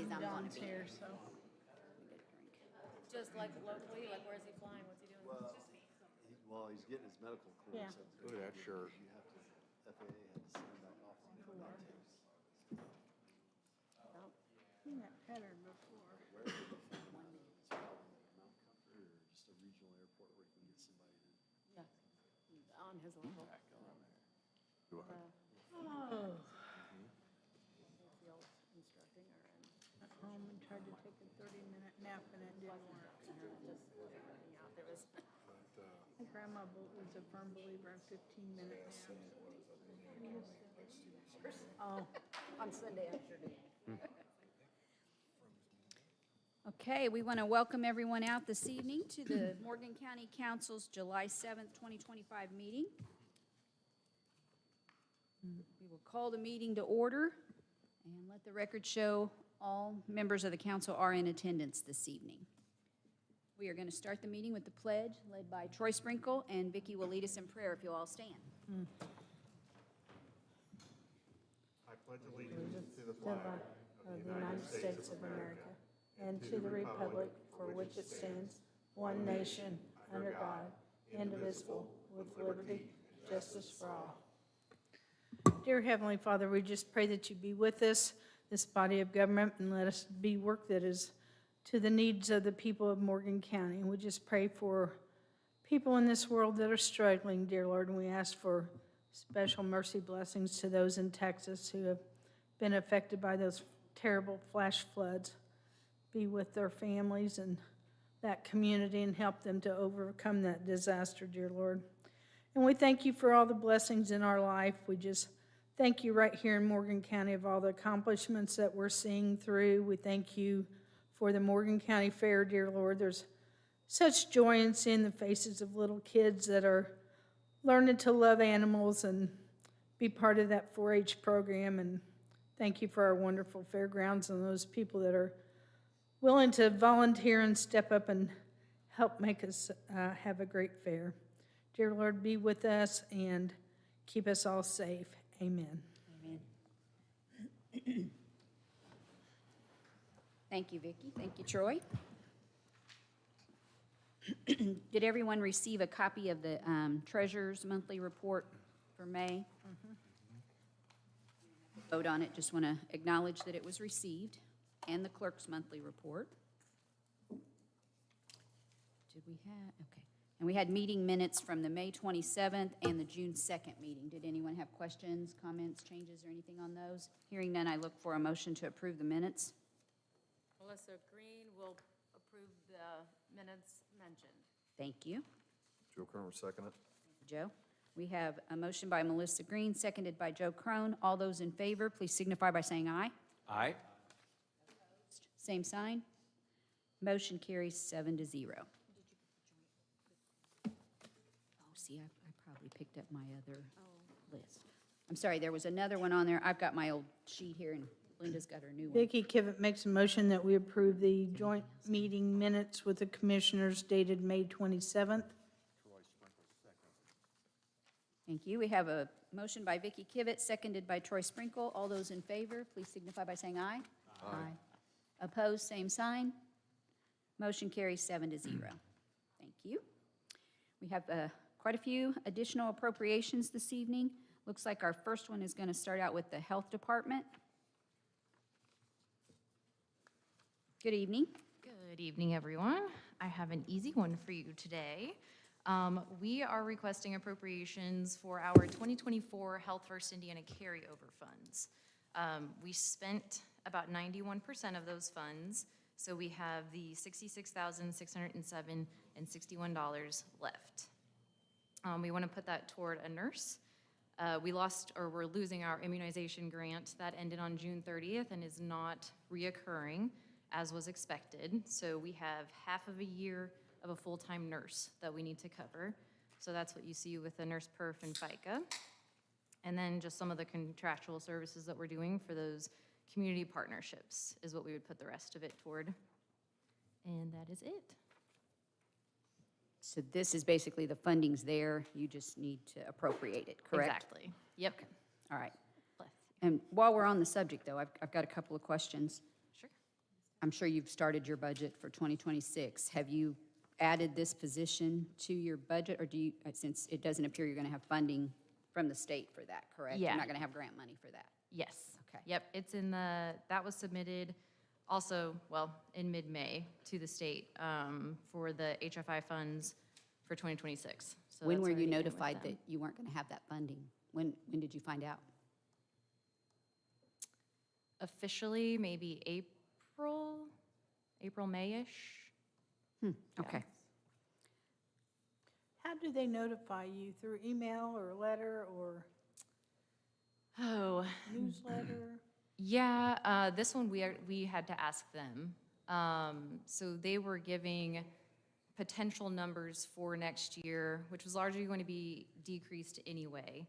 I'm gonna John's be. here, so. Just like locally, like where's he flying? What's he doing? Well, he's getting his medical Yeah. clearance. Look at that shirt. You have to, FAA had to sign that off on it, not to. Seen that pattern before. Where is it from? It's probably Mount Comfort or just a regional airport where you can get somebody to. Yeah, on his level. Do I? Oh. Field instructing or in. At home and tried to take a 30-minute nap and it didn't work. Just working out. There was. My grandma was a firm believer in 15-minute naps. Oh, On Sunday afternoon. Okay, we want to welcome everyone out this evening to the Morgan County Council's July 7th, 2025 meeting. We will call the meeting to order and let the record show all members of the council are in attendance this evening. We are going to start the meeting with the pledge led by Troy Sprinkle, and Vicki will lead us in prayer if you'll all stand. I pledge allegiance to the flag of the United States of America and to the republic for which it stands, one nation, under God, indivisible, with liberty, justice for all. Dear Heavenly Father, we just pray that you be with us, this body of government, and let us be work that is to the needs of the people of Morgan County. And we just pray for people in this world that are struggling, dear Lord, and we ask for special mercy blessings to those in Texas who have been affected by those terrible flash floods. Be with their families and that community and help them to overcome that disaster, dear Lord. And we thank you for all the blessings in our life. We just thank you right here in Morgan County of all the accomplishments that we're seeing through. We thank you for the Morgan County Fair, dear Lord. There's such joy in seeing the faces of little kids that are learning to love animals and be part of that 4-H program. And thank you for our wonderful fairgrounds and those people that are willing to volunteer and step up and help make us have a great fair. Dear Lord, be with us and keep us all safe. Amen. Amen. Thank you, Vicki. Thank you, Troy. Did everyone receive a copy of the Treasurer's Monthly Report for May? Vote on it. Just want to acknowledge that it was received, and the Clerk's Monthly Report. Did we have? Okay. And we had meeting minutes from the May 27th and the June 2nd meeting. Did anyone have questions, comments, changes, or anything on those? Hearing none, I look for a motion to approve the minutes. Melissa Green will approve the minutes mentioned. Thank you. Joe Kerner, second it. Joe. We have a motion by Melissa Green, seconded by Joe Crone. All those in favor, please signify by saying aye. Aye. Same sign. Motion carries 7-0. Oh, see, I probably picked up my other list. I'm sorry, there was another one on there. I've got my old sheet here, and Linda's got her new one. Vicki Kivett makes a motion that we approve the joint meeting minutes with the commissioners dated May 27th. Thank you. We have a motion by Vicki Kivett, seconded by Troy Sprinkle. All those in favor, please signify by saying aye. Aye. Opposed, same sign. Motion carries 7-0. Thank you. We have quite a few additional appropriations this evening. Looks like our first one is going to start out with the Health Department. Good evening. Good evening, everyone. I have an easy one for you today. We are requesting appropriations for our 2024 Health First Indiana carryover funds. We spent about 91% of those funds, so we have the $66,607 and $61 left. We want to put that toward a nurse. We're losing our immunization grant that ended on June 30th and is not reoccurring as was expected. So we have half of a year of a full-time nurse that we need to cover. So that's what you see with the nurse perf and FICA. And then just some of the contractual services that we're doing for those community partnerships is what we would put the rest of it toward. And that is it. So this is basically the funding's there. You just need to appropriate it, correct? Exactly. Yep. All right. Left. And while we're on the subject, though, I've got a couple of questions. Sure. I'm sure you've started your budget for 2026. Have you added this position to your budget, or do you, since it doesn't appear you're going to have funding from the state for that, correct? Yeah. You're not going to have grant money for that? Yes. Okay. Yep, it's in the, that was submitted also, well, in mid-May to the state for the HFI funds for 2026. So When that's were you already in with notified them. that you weren't going to have that funding? When did you find out? Officially, maybe April, May-ish. Okay. How do they notify you? Through email or letter or Oh, newsletter? yeah, this one we had to ask them. So they were giving potential numbers for next year, which was largely going to be decreased anyway.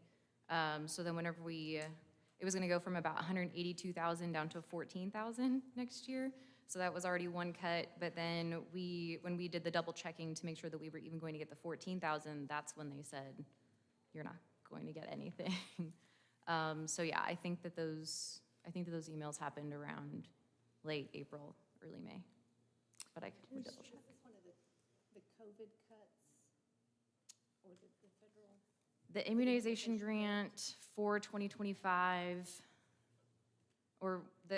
So then whenever it was going to go from about 182,000 down to 14,000 next year. So that was already one cut, but then when we did the double checking to make sure that we were even going to get the 14,000, that's when they said, you're not going to get anything. So yeah, I think that those emails happened around late April, early May. But I could double check. One of the COVID cuts or the federal? The immunization grant for 2025,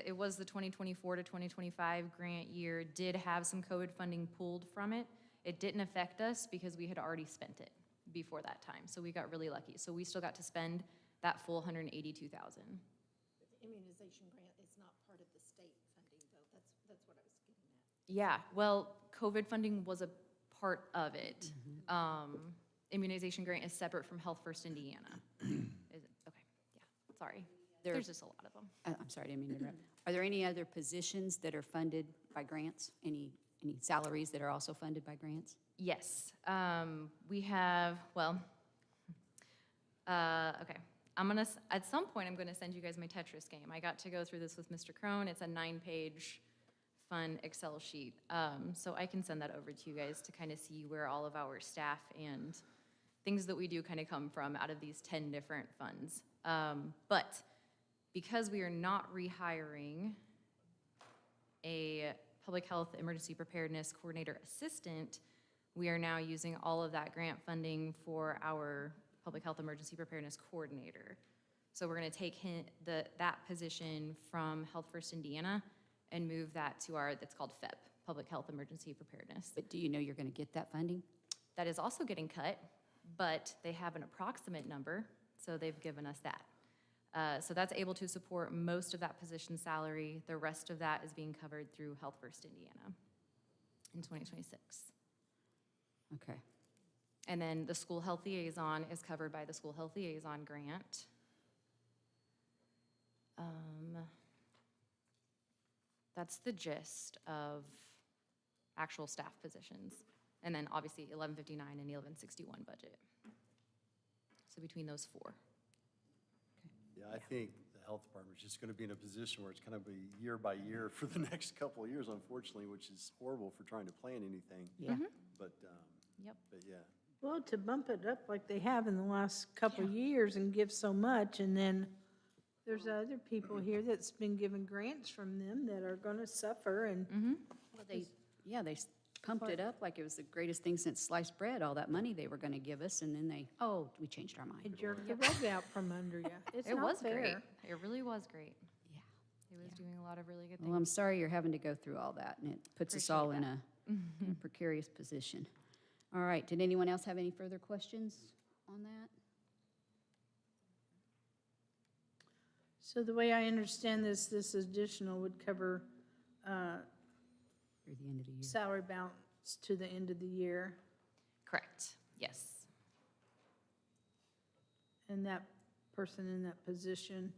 it was the 2024 to 2025 grant year, did have some COVID funding pulled from it. It didn't affect us because we had already spent it before that time, so we got really lucky. So we still got to spend that full 182,000. The immunization grant is not part of the state funding, though. That's what I was getting at. Yeah, well, COVID funding was a part of it. Immunization grant is separate from Health First Indiana. Is it? Okay, yeah, sorry. There's just a lot of them. I'm sorry, I didn't mean to interrupt. Are there any other positions that are funded by grants? Any salaries that are also funded by grants? Yes, we have, well, okay. At some point, I'm gonna send you guys my Tetris game. I got to go through this with Mr. Crone. It's a 9-page fun Excel sheet. So I can send that over to you guys to kind of see where all of our staff and things that we do kind of come from out of these 10 different funds. But because we are not rehiring a public health emergency preparedness coordinator assistant, we are now using all of that grant funding for our public health emergency preparedness coordinator. So we're going to take that position from Health First Indiana and move that to that's called FEP, Public Health Emergency Preparedness. But do you know you're going to get that funding? That is also getting cut, but they have an approximate number, so they've given us that. So that's able to support most of that position's salary. The rest of that is being covered through Health First Indiana in 2026. Okay. And then the school health liaison is covered by the school health liaison grant. That's the gist of actual staff positions. And then obviously 1159 and 1161 budget. So between those four. Yeah, I think the health department's just gonna be in a position where it's gonna be year by year for the next couple of years, unfortunately, which is horrible for trying to plan anything. Yeah. But, Yep. but yeah, Well, to bump it up like they have in the last couple of years and give so much, and then there's other people here that's been given grants from them that are gonna suffer, and Well, they pumped it up like it was the greatest thing since sliced bread, all that money they were going to give us, and then we changed our they mind. jerk the rug out from under you. It's It not was fair. great. It really was great. Yeah. It was doing a lot of really good Well, I'm things. sorry you're having to go through all that, and it puts us all in a precarious position. All right, did anyone else have any further questions on that? So the way I understand this additional would cover Through the end of the year? salary balance to the end of the year, Correct, yes. and that person in that position,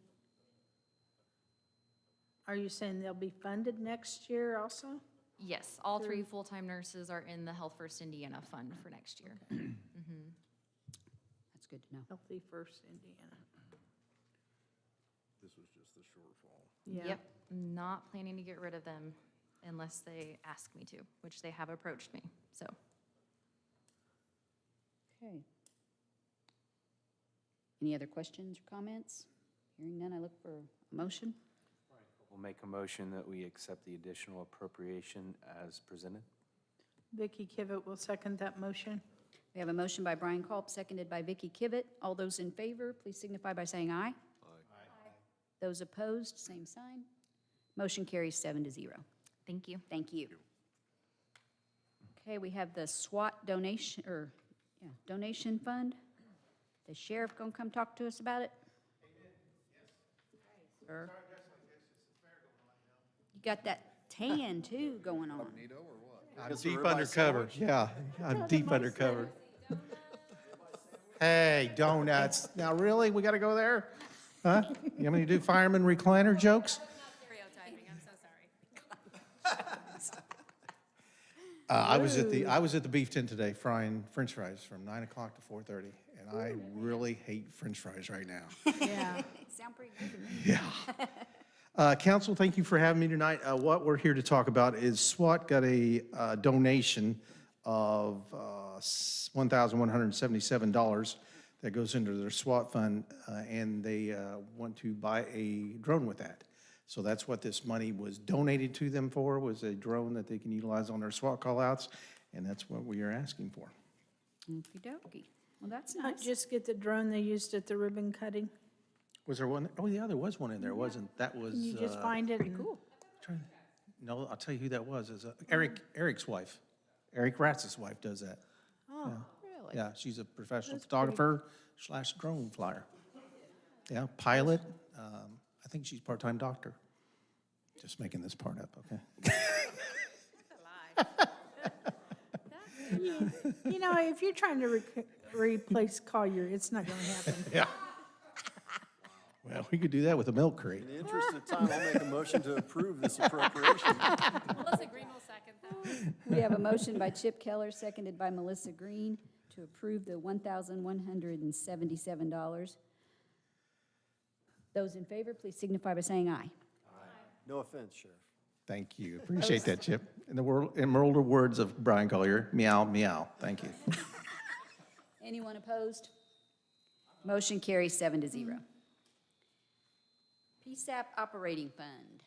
are you saying they'll be funded next year also? Yes, all 3 full-time nurses are in the Health First Indiana Fund for next year. That's good to know. Healthy First Indiana. This was just the shortfall. Yeah. Yep, not planning to get rid of them unless they ask me to, which they have approached me, so. Okay. Any other questions or comments? Hearing none, I look for a motion. We'll make a motion that we accept the additional appropriation as presented. Vicky Kivett will second that motion. We have a motion by Brian Culp, seconded by Vicky Kivett. All those in favor, please signify by saying aye. Aye. Those opposed, same sign. Motion carries 7-0. Thank you. Thank you. Okay, we have the SWAT donation fund. The sheriff gonna come talk to us about it? Sir? You got that tan too going on. I'm deep undercover, yeah, I'm deep undercover. Hey, donuts, now really, we gotta go there? Huh? You want me to do fireman recliner jokes? Stereotyping, I'm so sorry. I was at the beef tent today frying french fries from 9 o'clock to 4:30, and I really hate french fries right now. Yeah. Sound pretty good to me. Yeah. Council, thank you for having me tonight. What we're here to talk about is SWAT got a donation of $1,177 that goes into their SWAT fund, and they want to buy a drone with that. So that's what this money was donated to them for, was a drone that they can utilize on their SWAT callouts, and that's what we are asking for. Okey-dokey. Well, that's Not nice. just get the drone they used at the ribbon cutting. Was there one? Oh, yeah, there was one in there, wasn't? That was. Can you just find it? Pretty cool. No, I'll tell you who that was. Is Eric's wife. Eric Ratz's wife does that. Oh, Really? Yeah, she's a professional photographer / drone flyer. Yeah, pilot. I think she's part-time doctor. Just making this part up, okay? you know, if you're trying to replace Collier, it's not gonna happen. Yeah. Well, we could do that with a milk crate. In the interest of time, I'll make a motion to approve this appropriation. Melissa Green will second that. We have a motion by Chip Keller, seconded by Melissa Green, to approve the $1,177. Those in favor, please signify by saying aye. No offense, Sheriff. Thank you. Appreciate that, Chip. In the immortal words of Brian Collier, meow, meow. Thank you. Anyone opposed? Motion carries 7-0. PSAP Operating Fund.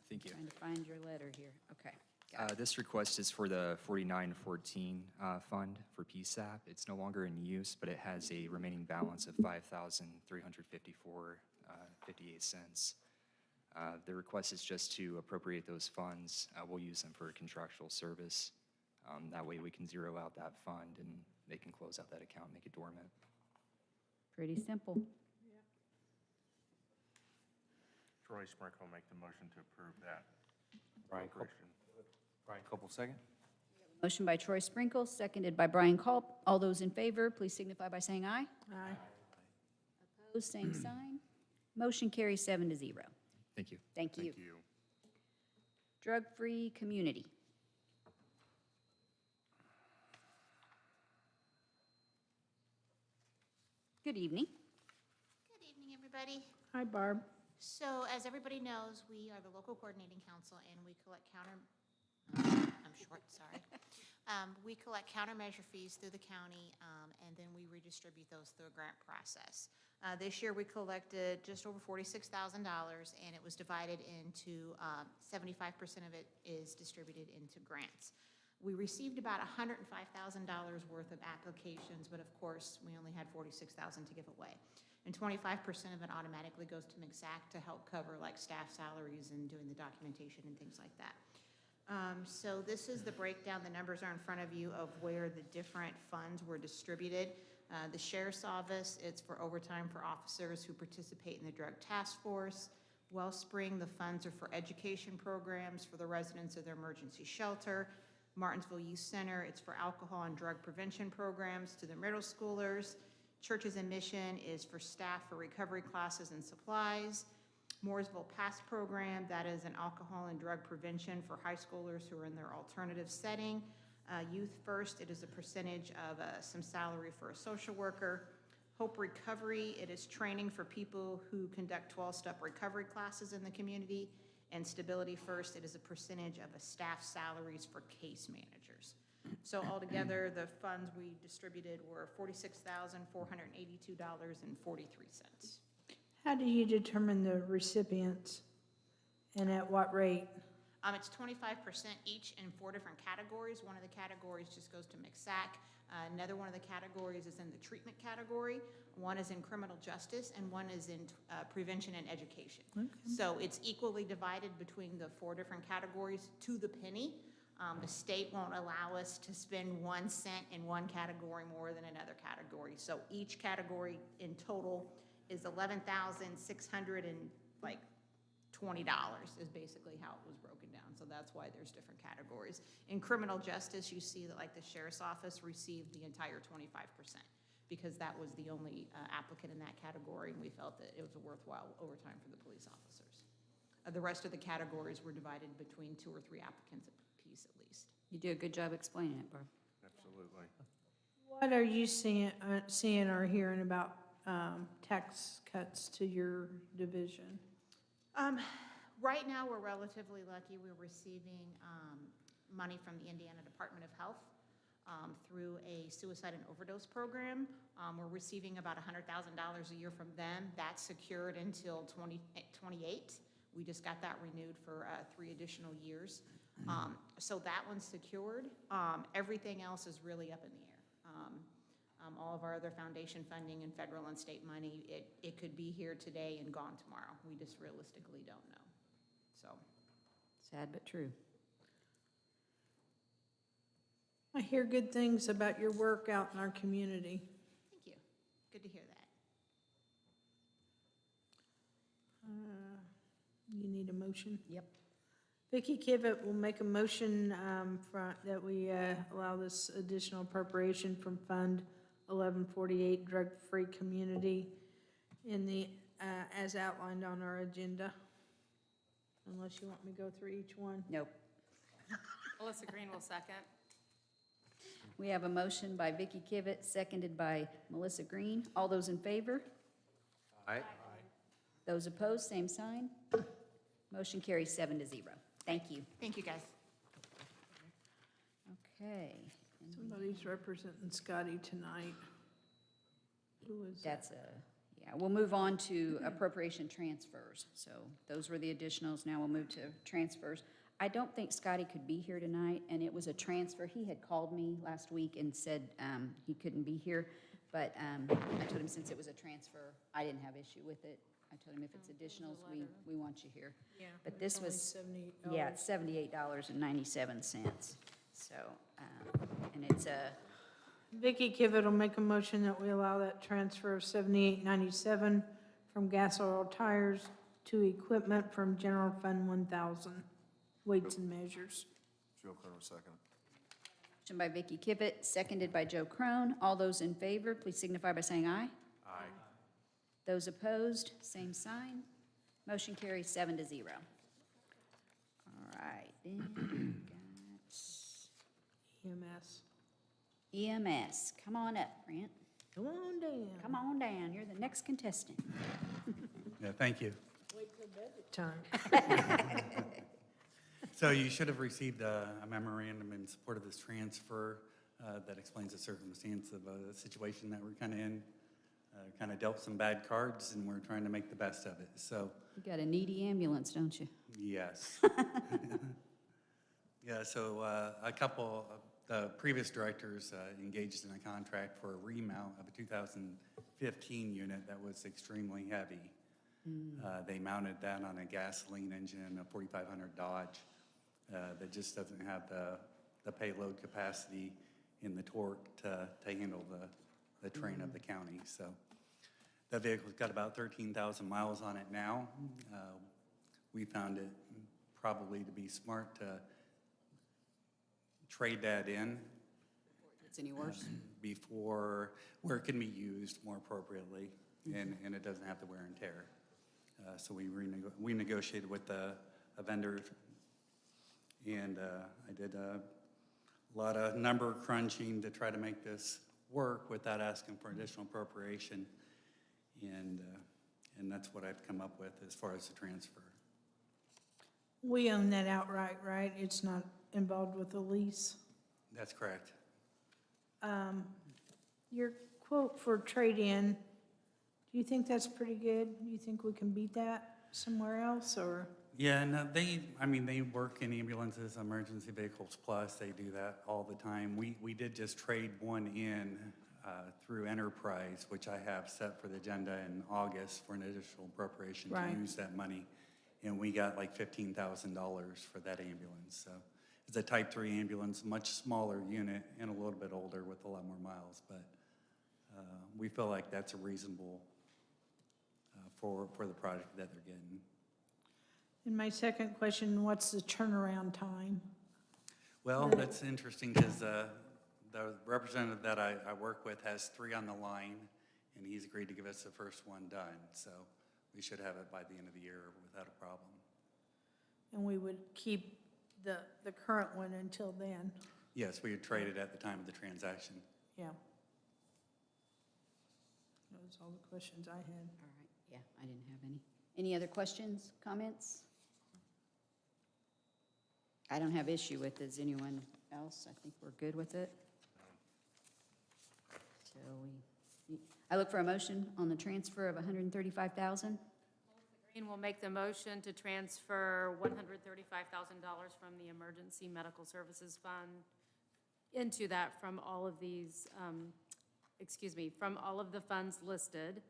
Thank you. Trying to find your letter here. Okay, got it. This request is for the 4914 fund for PSAP. It's no longer in use, but it has a remaining balance of $5,354.58. The request is just to appropriate those funds. We'll use them for contractual service. That way we can zero out that fund and they can close out that account, make it dormant. Pretty simple. Troy Sprinkle will make the motion to approve that. Brian Culp, second. Motion by Troy Sprinkle, seconded by Brian Culp. All those in favor, please signify by saying aye. Aye. Opposed, same sign. Motion carries 7-0. Thank you. Thank you. Thank you. Drug-free community. Good evening. Good evening, everybody. Hi, Barb. So as everybody knows, we are the local coordinating council and we collect I'm short, sorry. We collect countermeasure fees through the county and then we redistribute those through a grant process. This year we collected just over $46,000 and it was divided into 75% of it is distributed into grants. We received about $105,000 worth of applications, but of course we only had $46,000 to give away. And 25% of it automatically goes to MCSAC to help cover like staff salaries and doing the documentation and things like that. So this is the breakdown. The numbers are in front of you of where the different funds were distributed. The Sheriff's Office, it's for overtime for officers who participate in the Drug Task Force. Wellspring, the funds are for education programs for the residents of their emergency shelter. Martinsville Youth Center, it's for alcohol and drug prevention programs to the middle schoolers. Churches and Mission is for staff for recovery classes and supplies. Mooresville Pass Program, that is an alcohol and drug prevention for high schoolers who are in their alternative setting. Youth First, it is a percentage of some salary for a social worker. Hope Recovery, it is training for people who conduct 12-step recovery classes in the community. And Stability First, it is a percentage of a staff salaries for case managers. So altogether, the funds we distributed were $46,482.43. How do you determine the recipients and at what rate? It's 25% each in 4 different categories. One of the categories just goes to McSack. Another one of the categories is in the treatment category. One is in criminal justice, and one is in prevention and education. So it's equally divided between the 4 different categories to the penny. The state won't allow us to spend 1 cent in one category more than another category. So each category in total is $11,620 is basically how it was broken down. So that's why there's different categories. In criminal justice, you see that like the sheriff's office received the entire 25% because that was the only applicant in that category, and we felt that it was a worthwhile overtime for the police officers. The rest of the categories were divided between 2 or 3 applicants apiece at least. You do a good job explaining it, Barb. Absolutely. What are you seeing or hearing about tax cuts to your division? Right now, we're relatively lucky. We're receiving money from the Indiana Department of Health through a suicide and overdose program. We're receiving about $100,000 a year from them. That's secured until 2028. We just got that renewed for 3 additional years. So that one's secured. Everything else is really up in the air. All of our other foundation funding and federal and state money, it could be here today and gone tomorrow. We just realistically don't know. So, Sad but true. I hear good things about your work out in our community. thank you. Good to hear that. You need a motion? Yep. Vicki Kivett will make a motion that we allow this additional appropriation from Fund 1148 Drug-Free Community in the, as outlined on our agenda. Unless you want me to go through each one. Nope. Melissa Green will second. We have a motion by Vicki Kivett, seconded by Melissa Green. All those in favor? Aye. Those opposed, same sign. Motion carries 7-0. Thank you. Thank you, guys. Okay. Somebody's representing Scotty tonight. Who is that? That's yeah, we'll move on to appropriation transfers. So those were the additionals. Now we'll move to transfers. I don't think Scotty could be here tonight, and it was a transfer. He had called me last week and said he couldn't be here, but I told him since it was a transfer, I didn't have issue with it. I told him if it's additionals, we want you here. Yeah. But this Only was, $78. yeah, it's $78.97. So, and it's a, Vicki Kivett will make a motion that we allow that transfer of $78.97 from gas oil tires to equipment from General Fund 1000, weights and measures. Joe Cronin, second. motion by Vicki Kivett, seconded by Joe Crone. All those in favor, please signify by saying aye. Aye. Those opposed, same sign. Motion carries 7-0. All right, then we've EMS. got EMS. Come on up, Brent. Come on down. Come on down. You're the next contestant. Yeah, thank you. Wait till bedtime. So you should have received a memorandum in support of this transfer that explains the circumstance of a situation that we're kind of in. Kind of dealt some bad cards, and we're trying to make the best of it. So, You got a needy ambulance, don't you? yes. Yeah, so a couple of the previous directors engaged in a contract for a remount of a 2015 unit that was extremely heavy. They mounted that on a gasoline engine, a 4500 Dodge, that just doesn't have the payload capacity in the torque to handle the train of the county. So that vehicle's got about 13,000 miles on it now. We found it probably to be smart to trade that in It's any worse? before, where it can be used more appropriately and it doesn't have the wear and tear. So we negotiated with a vendor, and I did a lot of number crunching to try to make this work without asking for additional appropriation. And that's what I've come up with as far as the transfer. We own that outright, right? It's not involved with a lease? That's correct. Your quote for trade-in, do you think that's pretty good? Do you think we can beat that somewhere else, or? Yeah, no, they work in ambulances, emergency vehicles plus, they do that all the time. We did just trade one in through Enterprise, which I have set for the agenda in August for an additional appropriation to Right. use that money. And we got like $15,000 for that ambulance, so. It's a type 3 ambulance, much smaller unit and a little bit older with a lot more miles, but we feel like that's a reasonable for the product that they're getting. And my second question, what's the turnaround time? Well, that's interesting because the representative that I work with has 3 on the line, and he's agreed to give us the first one done. So we should have it by the end of the year without a problem. And we would keep the current one until then? Yes, we had traded at the time of the transaction. Yeah. That was all the questions I had. All right, yeah, I didn't have any. Any other questions, comments? I don't have issue with it. Does anyone else? I think we're good with it. So I look for a motion on the transfer of $135,000. Green will make the motion to transfer $135,000 from the Emergency Medical Services Fund into that from all of these, from all of the funds listed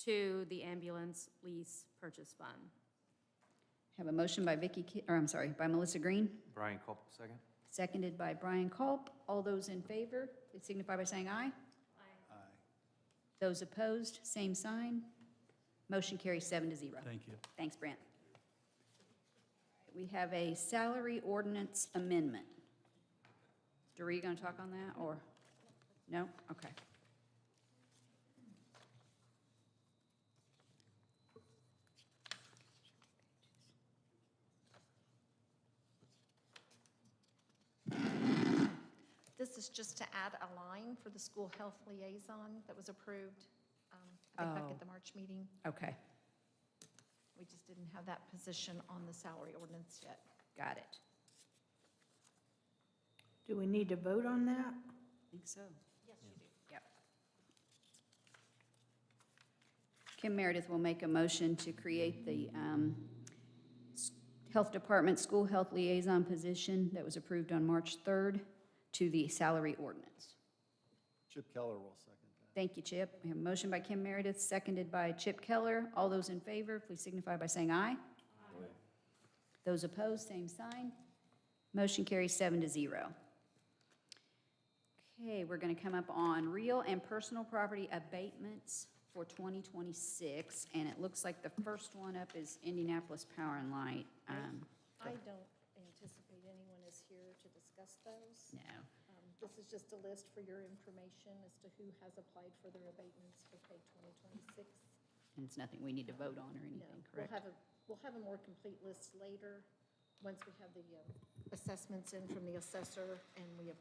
to the ambulance lease purchase fund. Have a motion by by Melissa Green, Brian Culp, second. seconded by Brian Culp. All those in favor, please signify by saying aye. Aye. Those opposed, same sign. Motion carries 7-0. Thank you. Thanks, Brent. We have a salary ordinance amendment. Are you going to talk on that, or? No? Okay. This is just to add a line for the school health liaison that was approved, I think back Oh. at the March meeting. Okay, We just didn't have that position on the salary ordinance yet. got it. Do we need to vote on that? I think so. Yes, you do. Yep. Kim Meredith will make a motion to create the Health Department School Health Liaison position that was approved on March 3rd to the salary ordinance. Chip Keller will second that. Thank you, Chip. We have a motion by Kim Meredith, seconded by Chip Keller. All those in favor, please signify by saying aye. Aye. Those opposed, same sign. Motion carries 7-0. Okay, we're going to come up on real and personal property abatements for 2026, and it looks like the first one up is Indianapolis Power and Light. I don't anticipate anyone is here to discuss those. No. This is just a list for your information as to who has applied for their abatements for pay 2026. And it's nothing we need to vote on or No, anything, correct? we'll have a more complete list later, once we have the assessments in from the assessor and we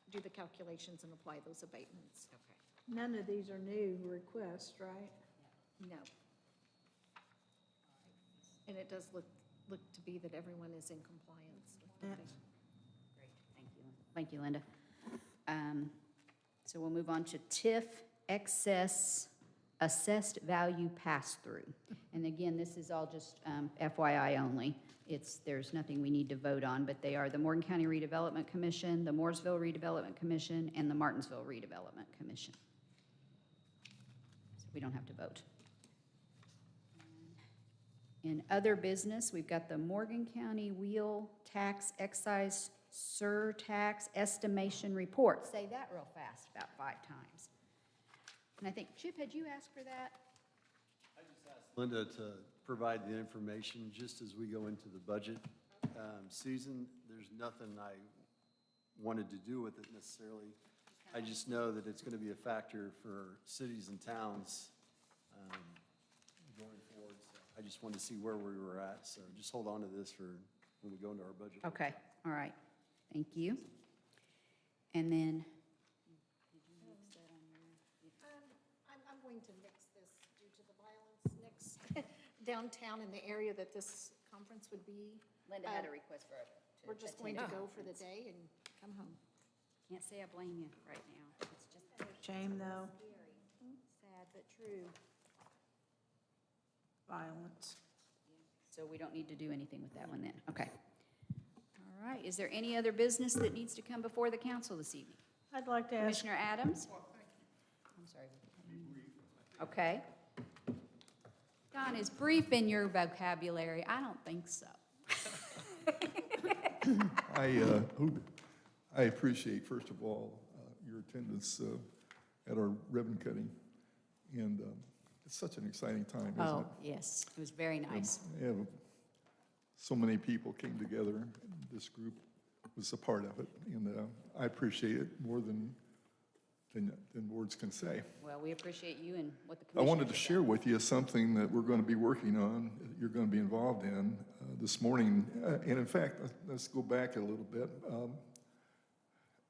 do the calculations and apply those abatements. Okay. None of these are new requests, right? No. And it does look to be that everyone is in compliance with the Yeah. Great, thank you. Thank you, Linda. So we'll move on to TIF excess assessed value pass-through. And again, this is all just FYI only. There's nothing we need to vote on, but they are the Morgan County Redevelopment Commission, the Mooresville Redevelopment Commission, and the Martinsville Redevelopment Commission. So we don't have to vote. In other business, we've got the Morgan County Wheel Tax Excise Surtax Estimation Report. Say that real fast, about 5 times. And I think, Chip, had you asked for that? Linda to provide the information just as we go into the budget season. There's nothing I wanted to do with it necessarily. I just know that it's going to be a factor for cities and towns going forward. So I just wanted to see where we were at. So just hold on to this for when we go into our budget. Okay, all right. Thank you. And then, I'm going to mix this due to the violence next downtown in the area that this conference would be. Linda had a request for it. We're just going to go for the day and come home. Can't say I blame you right now. It's just Shame, though. sad but true. Violence. So we don't need to do anything with that one then. Okay. All right. Is there any other business that needs to come before the council this evening? I'd like to ask, Commissioner Adams? I'm sorry. Okay. Don, is brief in your vocabulary? I don't think so. I appreciate, first of all, your attendance at our ribbon cutting. And it's such an exciting time, isn't it? Oh, yes. It was very nice. Yeah, so many people came together, and this group was a part of it, and I appreciate it more than words can say. Well, we appreciate you and what the I commissioners wanted to have share done. with you something that we're going to be working on, you're going to be involved in this morning. And in fact, let's go back a little bit.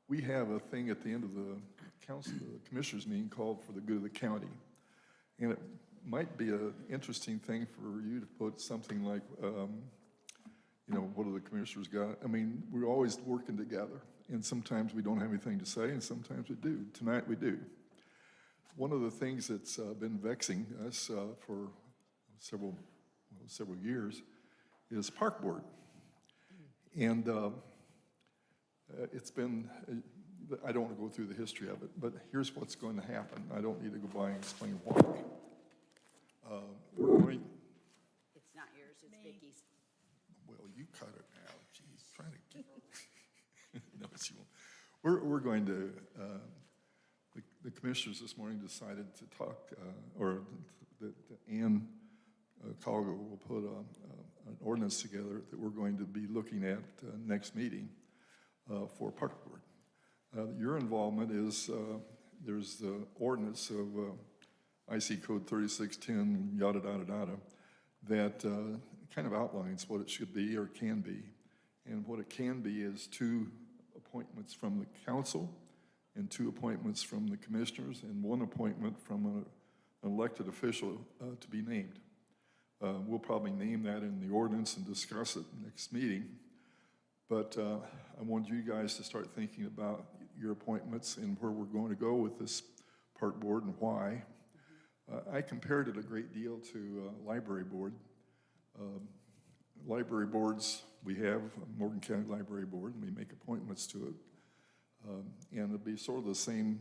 We have a thing at the end of the council, the commissioners meeting called For the Good of the County. And it might be an interesting thing for you to put something like, what do the commissioners got? I mean, we're always working together, and sometimes we don't have anything to say, and sometimes we do. Tonight we do. One of the things that's been vexing us for several years is Park Board. And it's been, I don't want to go through the history of it, but here's what's going to happen. I don't need to go by and explain why. We're going, It's not yours, it's Vicky's. well, you cut it out. Geez, trying to keep. No, she won't. We're going to, the commissioners this morning decided to talk, or that Ann Collier will put an ordinance together that we're going to be looking at next meeting for Park Board. Your involvement is, there's the ordinance of IC Code 3610, yada, yada, yada, that kind of outlines what it should be or can be. And what it can be is 2 appointments from the council and 2 appointments from the commissioners and 1 appointment from an elected official to be named. We'll probably name that in the ordinance and discuss it next meeting. But I want you guys to start thinking about your appointments and where we're going to go with this Park Board and why. I compared it a great deal to library board. Library boards, we have Morgan County Library Board, and we make appointments to it. And it'll be sort of the same,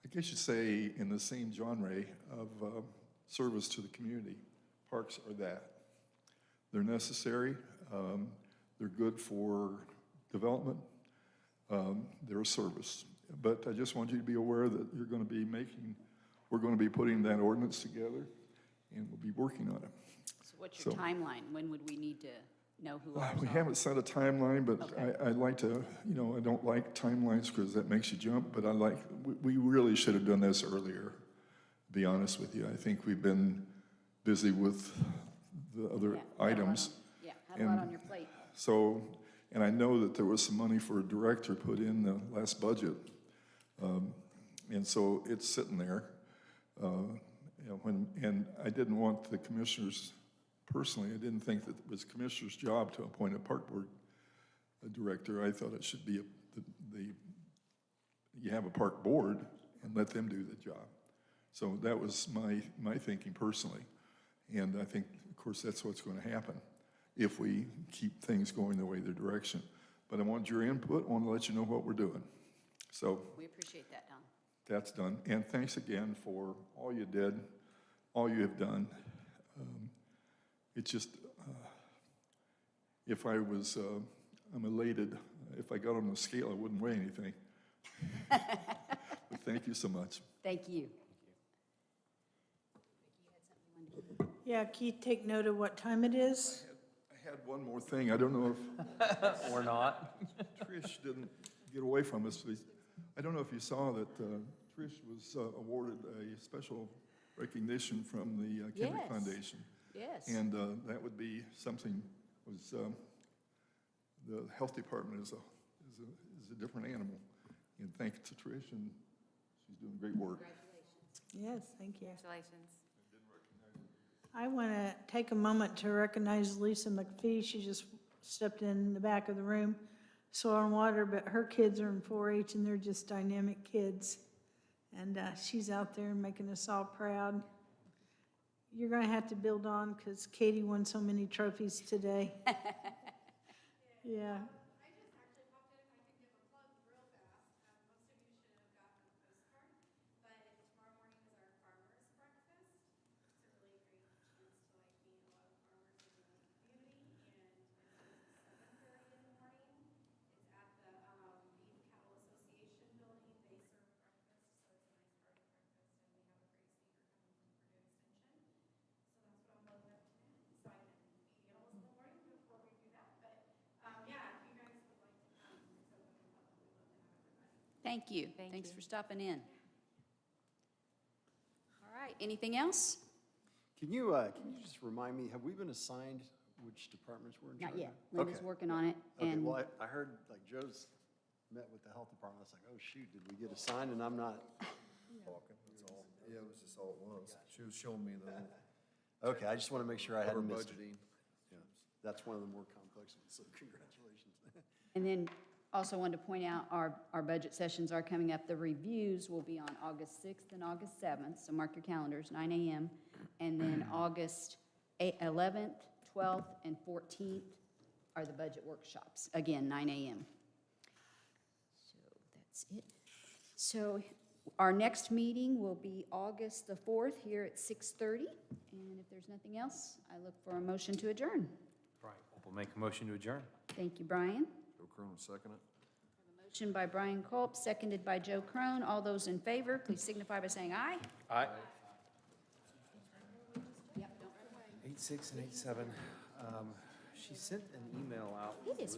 I guess you'd say, in the same genre of service to the community. Parks are that. They're necessary. They're good for development. They're a service. But I just want you to be aware that you're going to be we're going to be putting that ordinance together, and we'll be working on it. So what's your timeline? When would we need to know who ours We are? haven't set a timeline, but Okay. I'd like to, I don't like timelines because that makes you jump, but we really should have done this earlier, to be honest with you. I think we've been busy with the other items. Had a lot on your plate. So, and I know that there was some money for a director put in the last budget. And so it's sitting there. And I didn't want the commissioners, personally, I didn't think that it was commissioner's job to appoint a Park Board director. I thought it should be you have a Park Board and let them do the job. So that was my thinking personally. And I think, of course, that's what's going to happen if we keep things going the way their direction. But I want your input. I want to let you know what we're doing. So We appreciate that, Don. that's done. And thanks again for all you did, all you have done. It's just, if I was, I'm elated. If I got on the scale, I wouldn't weigh anything. But thank you so much. Thank you. yeah, Keith, take note of what time it is. I had one more thing. I don't know if Or not. Trish didn't get away from us. I don't know if you saw that Trish was awarded a special recognition from the Kendrick Yes. Foundation. Yes. And that would be something, the health department is a different animal. And thanks to Trish, and she's doing great work. Yes, thank you. Congratulations. I want to take a moment to recognize Lisa McPhee. She just stepped in the back of the room. soil and water, but her kids are in 4-H and they're just dynamic kids. And she's out there making us all proud. You're going to have to build on because Katie won so many trophies today. Yeah. Thank you. Thanks for stopping in. All right, anything else? Can you just remind me, have we been assigned which departments we're in charge Not of? yet. Linda's Okay. working on it. Okay, And well, I heard, like, Joe's met with the health department. I was like, oh, shoot, did we get assigned? And I'm not, Talking, that's all. Yeah, it was just all at once. She was showing me the okay, I just want to make sure I her hadn't missed it. budgeting. Yeah, that's one of the more complex ones, so congratulations. And then also wanted to point out, our budget sessions are coming up. The reviews will be on August 6th and August 7th, so mark your calendars, 9 a.m. And then August 11th, 12th, and 14th are the budget workshops, again, 9 a.m. So that's it. So our next meeting will be August the 4th here at 6:30. And if there's nothing else, I look for a motion to adjourn. Right. We'll make a motion to adjourn. Thank you, Brian. Joe Cronin, second it. Motion by Brian Culp, seconded by Joe Crone. All those in favor, please signify by saying aye. Aye. Yep, 8-6 and 8-7. She sent an email out. It is